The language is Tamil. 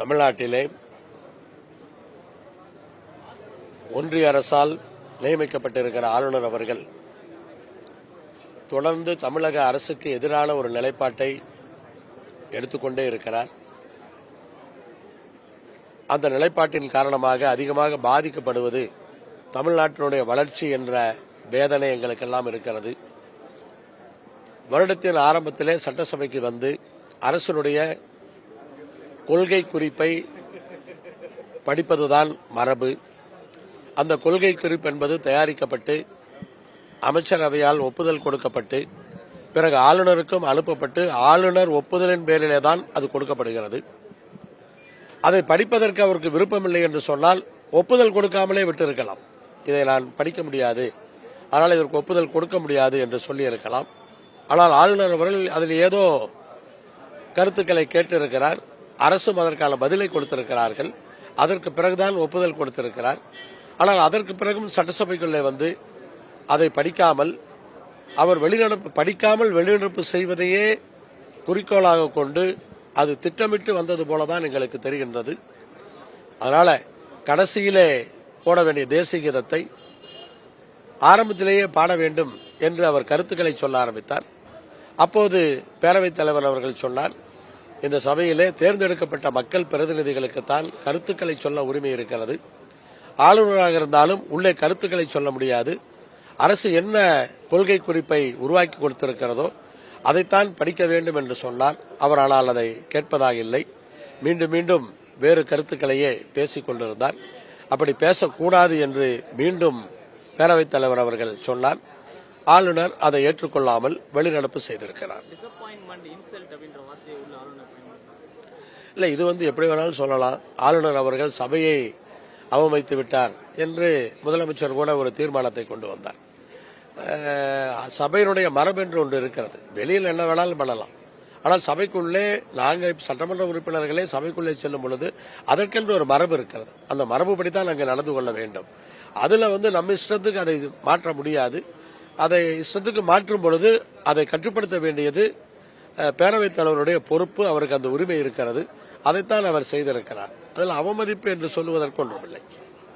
தமிழ்நாட்டிலே ஒன்றிய அரசால் நியமிக்கப்பட்டிருக்கிற ஆளுநர் அவர்கள் தொடர்ந்து தமிழக அரசுக்கு எதிரான ஒரு நிலைப்பாட்டை எடுத்துக்கொண்டே இருக்கிறார். அந்த நிலைப்பாட்டின் காரணமாக அதிகமாக பாதிக்கப்படுவது தமிழ்நாட்டினுடைய வளர்ச்சி என்ற வேதனை எங்களுக்கெல்லாம் இருக்கிறது. வருடத்தின் ஆரம்பத்திலே சட்டசபைக்கு வந்து அரசினுடைய கொள்கை குறிப்பை படிப்பதுதான் மரபு. அந்த கொள்கை குறிப்பு என்பது தயாரிக்கப்பட்டு அமைச்சரவையால் ஒப்புதல் கொடுக்கப்பட்டு பிறகு ஆளுநருக்கும் அனுப்பப்பட்டு ஆளுநர் ஒப்புதலின் பேரிலேதான் அது கொடுக்கப்படுகிறது. அதை படிப்பதற்கு அவருக்கு விருப்பமில்லை என்று சொன்னால் ஒப்புதல் கொடுக்காமலே விட்டிருக்கலாம். இதை நான் படிக்க முடியாது, ஆனால் இதற்கு ஒப்புதல் கொடுக்க முடியாது என்று சொல்லியிருக்கலாம். ஆனால் ஆளுநர் அவர்கள் அதில் ஏதோ கருத்துக்களை கேட்டிருக்கிறார். அரசும் அதற்கான பதிலை கொடுத்திருக்கிறார்கள். அதற்கு பிறகுதான் ஒப்புதல் கொடுத்திருக்கிறார். ஆனால் அதற்கு பிறகும் சட்டசபைக்குள்ளே வந்து அதை படிக்காமல் அவர் படிக்காமல் வெளிநடப்பு செய்வதையே குறிக்கோளாக கொண்டு அது திட்டமிட்டு வந்தது போலதான் எங்களுக்கு தெரிகின்றது. அதனால கடைசியிலே போட வேண்டிய தேசிய கீதத்தை ஆரம்பத்திலேயே பாட வேண்டும் என்று அவர் கருத்துக்களை சொல்ல ஆரம்பித்தார். அப்போது பேரவைத் தலைவர் அவர்கள் சொன்னார், இந்த சபையிலே தேர்ந்தெடுக்கப்பட்ட மக்கள் பிரதிநிதிகளுக்குத்தான் கருத்துக்களை சொல்ல உரிமை இருக்கிறது. ஆளுநராக இருந்தாலும் உள்ளே கருத்துக்களை சொல்ல முடியாது. அரசு என்ன கொள்கை குறிப்பை உருவாக்கி கொடுத்திருக்கிறதோ அதைத்தான் படிக்க வேண்டும் என்று சொன்னார். அவர் ஆனால் அதை கேட்பதாக இல்லை. மீண்டும் மீண்டும் வேறு கருத்துக்களையே பேசிக் கொண்டிருந்தார். அப்படி பேசக்கூடாது என்று மீண்டும் பேரவைத் தலைவர் அவர்கள் சொன்னார். ஆளுநர் அதை ஏற்றுக்கொள்ளாமல் வெளிநடப்பு செய்திருக்கிறார். இல்ல, இது எப்படி வேணாலும் சொல்லலாம். ஆளுநர் அவர்கள் சபையை அவமதித்து விட்டார் என்று முதலமைச்சர் கூட ஒரு தீர்மானத்தை கொண்டு வந்தார். சபையினுடைய மரபு என்று ஒன்று இருக்கிறது. வெளியில் என்ன வேணாலும் பண்ணலாம். ஆனால் சபைக்குள்ளே நாங்கள் சட்டமன்ற உறுப்பினர்களே சபைக்குள்ளே செல்லும் பொழுது அதற்கென்று ஒரு மரபு இருக்கிறது. அந்த மரபுபடித்தான் நாங்கள் நடந்து கொள்ள வேண்டும். அதுல நம்ம இஷ்டத்துக்கு அதை மாற்ற முடியாது. அதை இஷ்டத்துக்கு மாற்றும் பொழுது அதை கட்டுப்படுத்த வேண்டியது பேரவைத் தலைவருடைய பொறுப்பு. அவருக்கு அந்த உரிமை இருக்கிறது. அதைத்தான் அவர் செய்திருக்கிறார். அதில் அவமதிப்பு என்று சொல்லுவதற்கு ஒன்றுமில்லை.